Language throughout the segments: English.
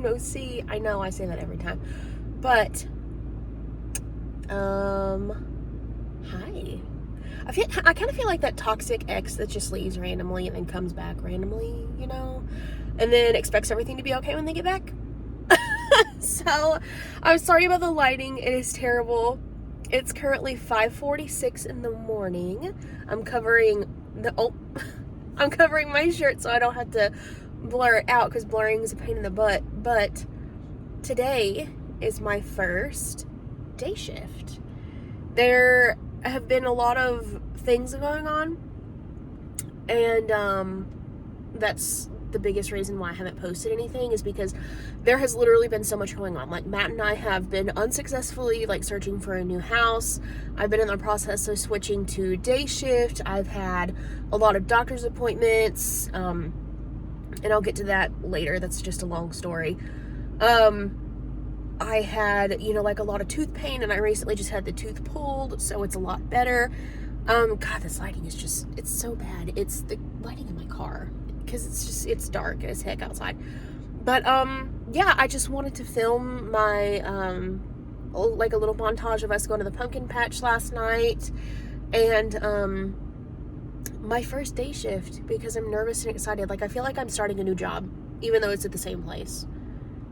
time no see. I know I say that every time. But, hi. I kind of feel like that toxic ex that just leaves randomly and then comes back randomly, you know? And then expects everything to be okay when they get back. So, I'm sorry about the lighting. It is terrible. It's currently 5:46 in the morning. I'm covering my shirt so I don't have to blur it out because blurring is a pain in the butt. But today is my first day shift. There have been a lot of things going on, and that's the biggest reason why I haven't posted anything, is because there has literally been so much going on. Like, Matt and I have been unsuccessfully searching for a new house. I've been in the process of switching to day shift. I've had a lot of doctor's appointments, and I'll get to that later. That's just a long story. I had, a lot of tooth pain, and I recently just had the tooth pulled, so it's a lot better. God, this lighting is just, it's so bad. It's the lighting in my car, because it's dark as heck outside. But, yeah, I just wanted to film my, a little montage of us going to the pumpkin patch last night, and, my first day shift, because I'm nervous and excited. I feel like I'm starting a new job, even though it's at the same place.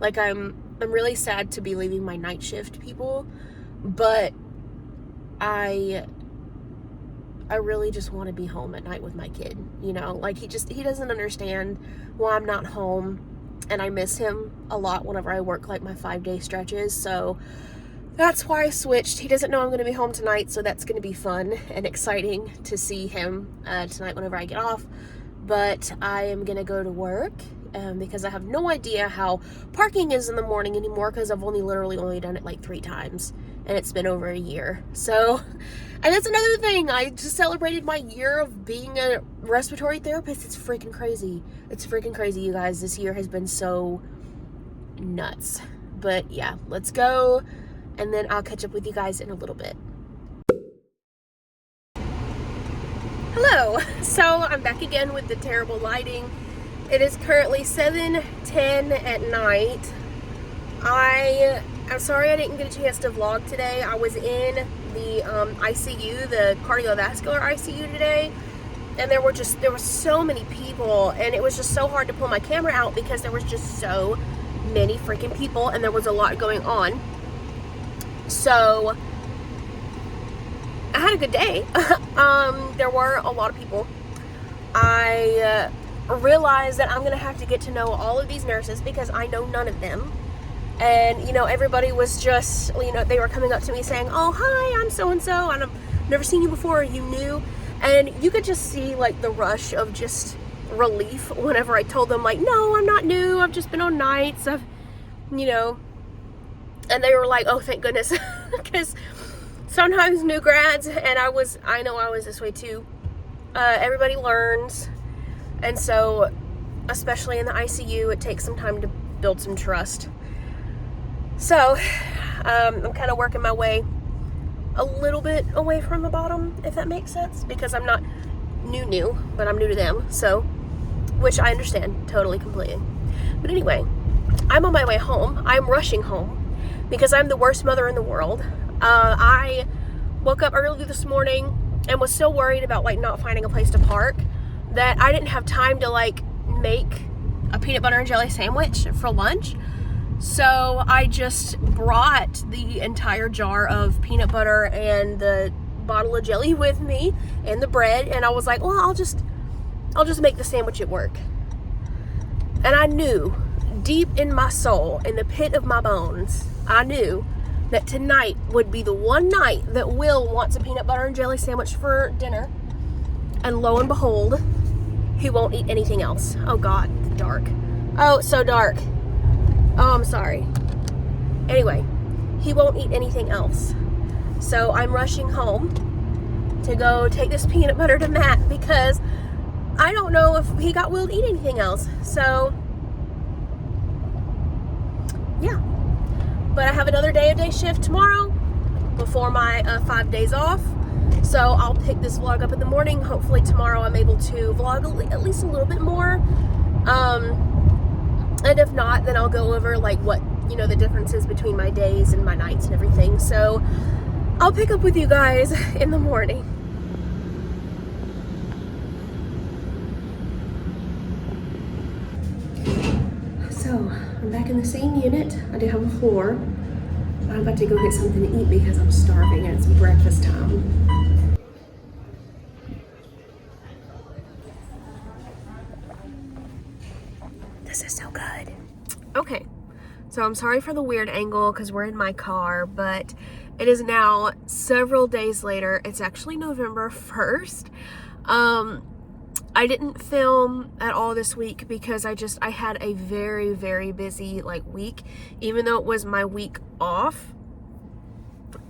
I'm really sad to be leaving my night shift people, but I really just want to be home at night with my kid, he doesn't understand why I'm not home, and I miss him a lot whenever I work my 5-day stretches, so that's why I switched. He doesn't know I'm going to be home tonight, so that's going to be fun and exciting to see him tonight whenever I get off, but I am going to go to work because I have no idea how parking is in the morning anymore, because I've literally only done it 3 times, and it's been over a year. So, and that's another thing. I just celebrated my year of being a respiratory therapist. It's freaking crazy. It's freaking crazy, you guys. This year has been so nuts. But yeah, let's go, and then I'll catch up with you guys in a little bit. Hello. So I'm back again with the terrible lighting. It is currently 7:10 at night. I'm sorry I didn't get a chance to vlog today. I was in the ICU, the cardiovascular ICU today, and there were so many people, and it was just so hard to pull my camera out because there was just so many freaking people, and there was a lot going on. So I had a good day. There were a lot of people. I realized that I'm gonna have to get to know all of these nurses because I know none of them. And everybody was just, they were coming up to me saying, "Oh, hi, I'm so and so, and I've never seen you before. Are you new?" And you could just see the rush of just relief whenever I told them "No, I'm not new. I've just been on nights. And they were like, "Oh, thank goodness," because sometimes new grads, and I know I was this way too. Everybody learns. And so, especially in the ICU, it takes some time to build some trust. So, I'm kind of working my way a little bit away from the bottom, if that makes sense, because I'm not new, but I'm new to them, so, which I understand totally, completely. But anyway, I'm on my way home. I'm rushing home because I'm the worst mother in the world. I woke up early this morning and was so worried about not finding a place to park that I didn't have time to make a peanut butter and jelly sandwich for lunch. So I just brought the entire jar of peanut butter and the bottle of jelly with me and the bread, and I was like, well, I'll just make the sandwich at work. And I knew deep in my soul, in the pit of my bones, I knew that tonight would be the one night that Will wants a peanut butter and jelly sandwich for dinner. And lo and behold, he won't eat anything else. Oh God, dark. Oh, it's so dark. Oh, I'm sorry. Anyway, he won't eat anything else. So I'm rushing home to go take this peanut butter to Matt because I don't know if he got Will to eat anything else. So, yeah. But I have another day shift tomorrow before my 5 days off. So I'll pick this vlog up in the morning. Hopefully tomorrow I'm able to vlog at least a little bit more. And if not, then I'll go over like what, you know, the differences between my days and my nights and everything. So I'll pick up with you guys in the morning. So I'm back in the same unit. I do have a floor. I'm about to go get something to eat because I'm starving and it's breakfast time. This is so good. Okay, so I'm sorry for the weird angle because we're in my car, but it is now several days later. It's actually November 1st. I didn't film at all this week because I had a very, very busy like week, even though it was my week off.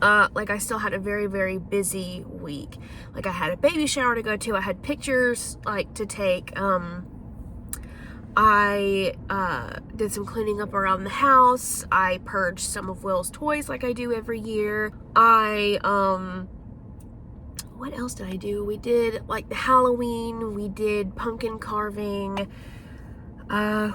Like I still had a very, very busy week. Like I had a baby shower to go to. I had pictures like to take. I did some cleaning up around the house. I purged some of Will's toys like I do every year. What else did I do? We did like the Halloween. We did pumpkin carving.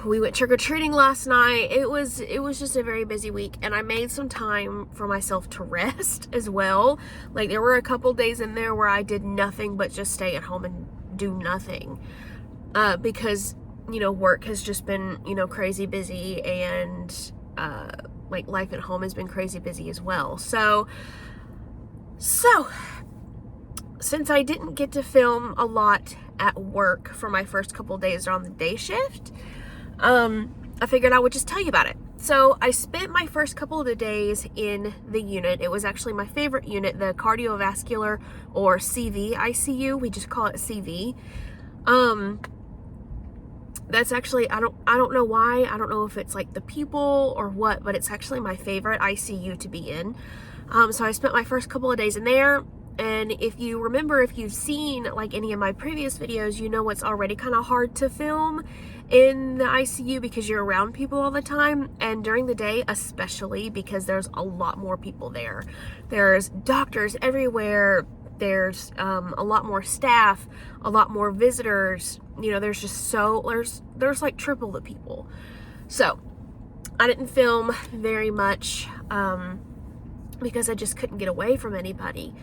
We went trick-or-treating last night. It was just a very busy week, and I made some time for myself to rest as well. Like there were a couple days in there where I did nothing but just stay at home and do nothing. Because, you know, work has just been, you know, crazy busy, and like life at home has been crazy busy as well. So since I didn't get to film a lot at work for my first couple days on the day shift, I figured I would just tell you about it. So I spent my first couple of the days in the unit. It was actually my favorite unit, the cardiovascular or CV ICU. We just call it CV. That's actually, I don't know why. I don't know if it's like the people or what, but it's actually my favorite ICU to be in. So I spent my first couple of days in there. And if you remember, if you've seen like any of my previous videos, you know it's already kind of hard to film in the ICU because you're around people all the time, and during the day especially, because there's a lot more people there. There's doctors everywhere. There's a lot more staff, a lot more visitors. You know, there's just there's like triple the people. So I didn't film very much because I just couldn't get away from anybody.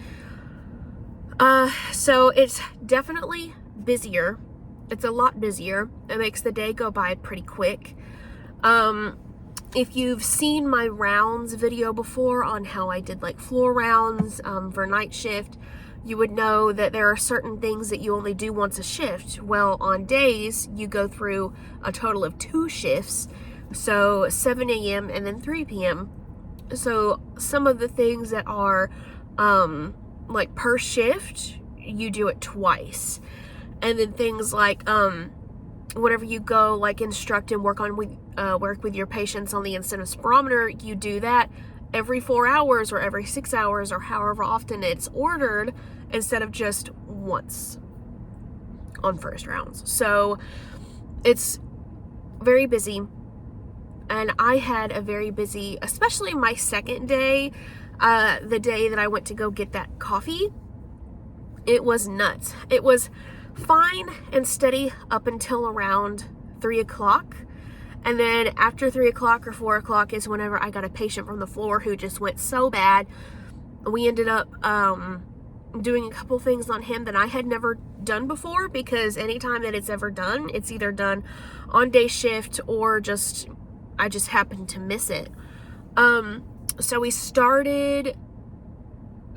So it's definitely busier. It's a lot busier. It makes the day go by pretty quick. If you've seen my rounds video before on how I did like floor rounds for night shift, you would know that there are certain things that you only do once a shift. Well, on days, you go through a total of 2 shifts. So 7 a.m. and then 3 p.m. So some of the things that are like per shift, you do it twice. And then things like whenever you go like instruct and work with your patients on the incentive spirometer, you do that every 4 hours or every 6 hours or however often it's ordered, instead of just once on first rounds. So it's very busy, and I had a very busy, especially my second day, the day that I went to go get that coffee. It was nuts. It was fine and steady up until around 3 o'clock. And then after 3 o'clock or 4 o'clock is whenever I got a patient from the floor who just went so bad. We ended up doing a couple things on him that I had never done before, because anytime that it's ever done, it's either done on day shift or I just happened to miss it. So we started,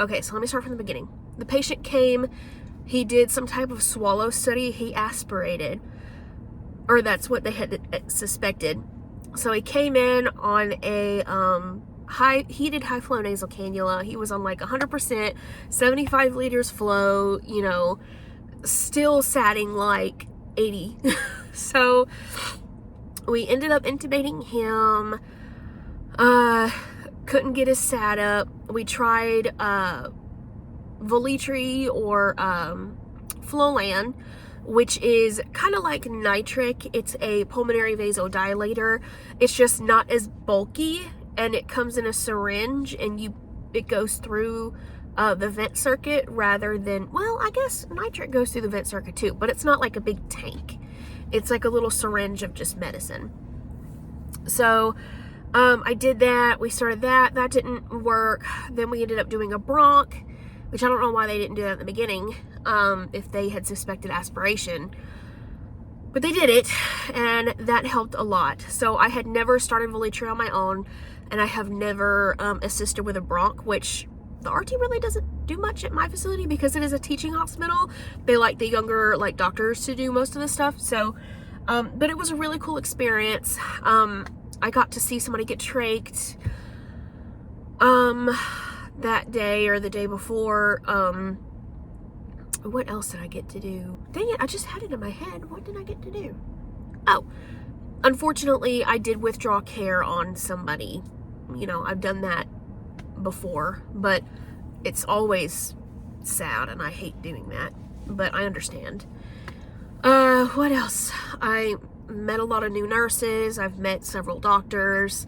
okay, so let me start from the beginning. The patient came, he did some type of swallow study, he aspirated, or that's what they had suspected. So he came in on a heated high flow nasal cannula. He was on like 100%, 75 liters flow, you know, still satting like 80. So we ended up intubating him. Couldn't get his sat up. We tried Voletri or Flolan, which is kind of like nitric. It's a pulmonary vasodilator. It's just not as bulky, and it comes in a syringe, and it goes through the vent circuit rather than, well, I guess nitric goes through the vent circuit too, but it's not like a big tank. It's like a little syringe of just medicine. So I did that. We started that. That didn't work. Then we ended up doing a bronch, which I don't know why they didn't do that at the beginning, if they had suspected aspiration. But they did it, and that helped a lot. So I had never started Voletri on my own, and I have never assisted with a bronch, which the RT really doesn't do much at my facility because it is a teaching hospital. They like the younger doctors to do most of the stuff. So, but it was a really cool experience. I got to see somebody get trached that day or the day before. What else did I get to do? Dang it, I just had it in my head. What did I get to do? Oh, unfortunately, I did withdraw care on somebody. You know, I've done that before, but it's always sad, and I hate doing that, but I understand. What else? I met a lot of new nurses. I've met several doctors,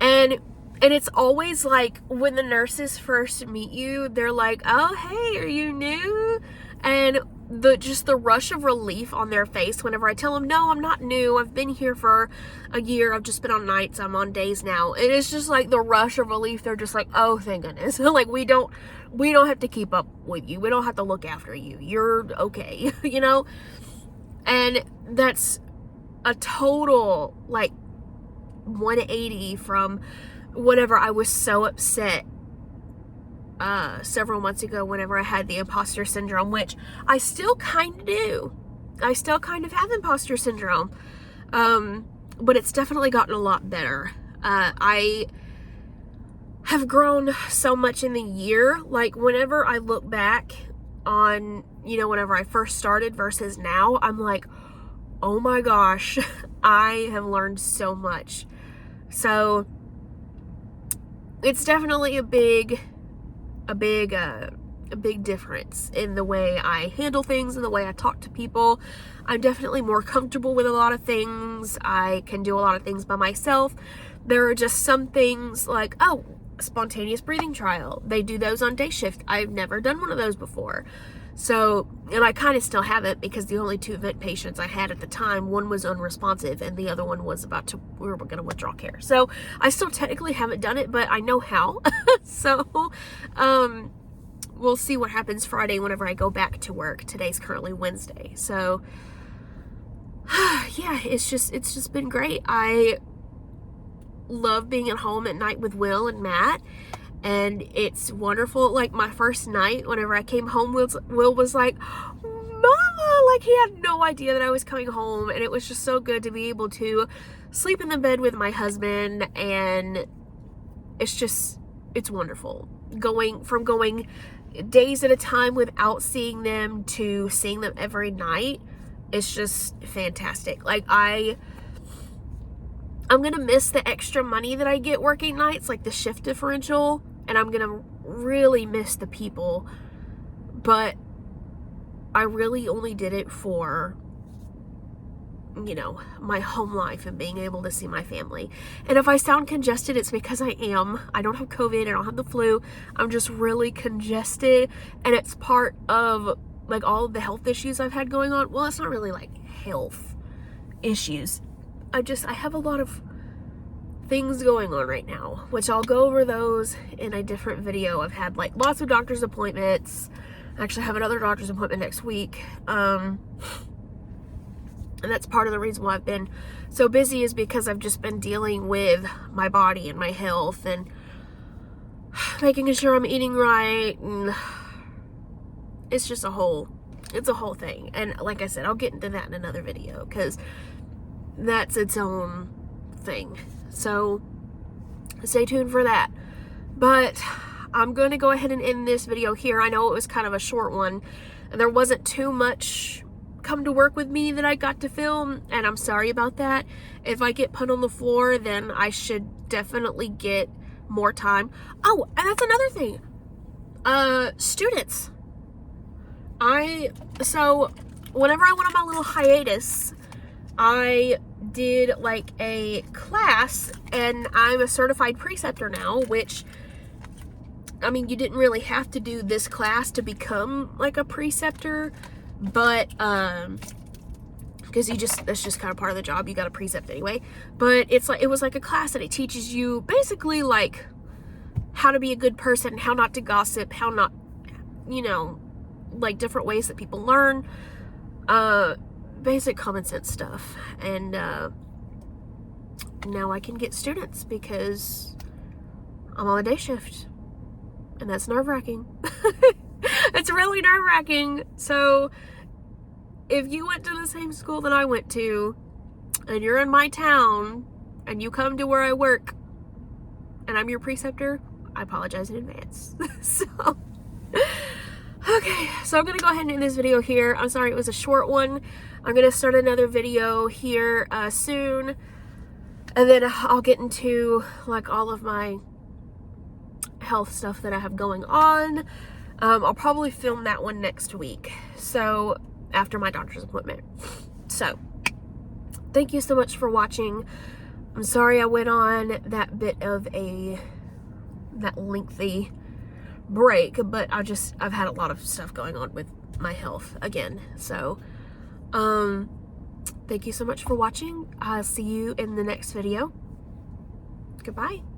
and it's always like when the nurses first meet you, they're like, oh, hey, are you new? And the rush of relief on their face whenever I tell them, no, I'm not new. I've been here for a year. I've just been on nights. I'm on days now. It is just like the rush of relief. They're just like, oh, thank goodness. Like, we don't have to keep up with you. We don't have to look after you. You're okay, you know? And that's a total, 180 from whenever I was so upset several months ago whenever I had the imposter syndrome, which I still kind of do. I still kind of have imposter syndrome. But it's definitely gotten a lot better. I have grown so much in the year. Like, whenever I look back on, whenever I first started versus now, I'm like, oh my gosh, I have learned so much. So it's definitely a big difference in the way I handle things and the way I talk to people. I'm definitely more comfortable with a lot of things. I can do a lot of things by myself. There are just some things like, spontaneous breathing trial. They do those on day shift. I've never done one of those before. So, and I kind of still haven't, because the only 2 vent patients I had at the time, one was unresponsive and the other one was we were going to withdraw care. So I still technically haven't done it, but I know how. So, we'll see what happens Friday whenever I go back to work. Today's currently Wednesday. So yeah, it's just been great. I love being at home at night with Will and Matt. And it's wonderful. Like, my first night, whenever I came home, Will was like, Mama! Like, he had no idea that I was coming home. And it was just so good to be able to sleep in the bed with my husband. And it's wonderful. Going days at a time without seeing them to seeing them every night, it's just fantastic. Like, I'm going to miss the extra money that I get working nights, like the shift differential. And I'm going to really miss the people, but I really only did it for, my home life and being able to see my family. And if I sound congested, it's because I am. I don't have COVID. I don't have the flu. I'm just really congested. And it's part of, all of the health issues I've had going on. Well, it's not really, health issues. I have a lot of things going on right now, which I'll go over those in a different video. I've had lots of doctor's appointments. I actually have another doctor's appointment next week. And that's part of the reason why I've been so busy, is because I've just been dealing with my body and my health and making sure I'm eating right. And it's just a whole thing. And like I said, I'll get into that in another video, because that's its own thing. So stay tuned for that. But I'm going to go ahead and end this video here. I know it was kind of a short one, and there wasn't too much come to work with me that I got to film, and I'm sorry about that. If I get put on the floor, then I should definitely get more time. Oh, and that's another thing. Students. So whenever I went on my little hiatus, I did a class, and I'm a certified preceptor now, which, I mean, you didn't really have to do this class to become a preceptor, but because that's just kind of part of the job. You got to precept anyway. But it was like a class that it teaches you basically like how to be a good person, how not to gossip, how not, like different ways that people learn, basic common sense stuff. And now I can get students because I'm on a day shift, and that's nerve-wracking. It's really nerve-wracking. So if you went to the same school that I went to, and you're in my town, and you come to where I work, and I'm your preceptor, I apologize in advance. So, okay, so I'm going to go ahead and end this video here. I'm sorry it was a short one. I'm going to start another video here soon, and then I'll get into like all of my health stuff that I have going on. I'll probably film that one next week, so after my doctor's appointment. So thank you so much for watching. I'm sorry I went on that bit of that lengthy break, but I've had a lot of stuff going on with my health again. So thank you so much for watching. I'll see you in the next video. Goodbye.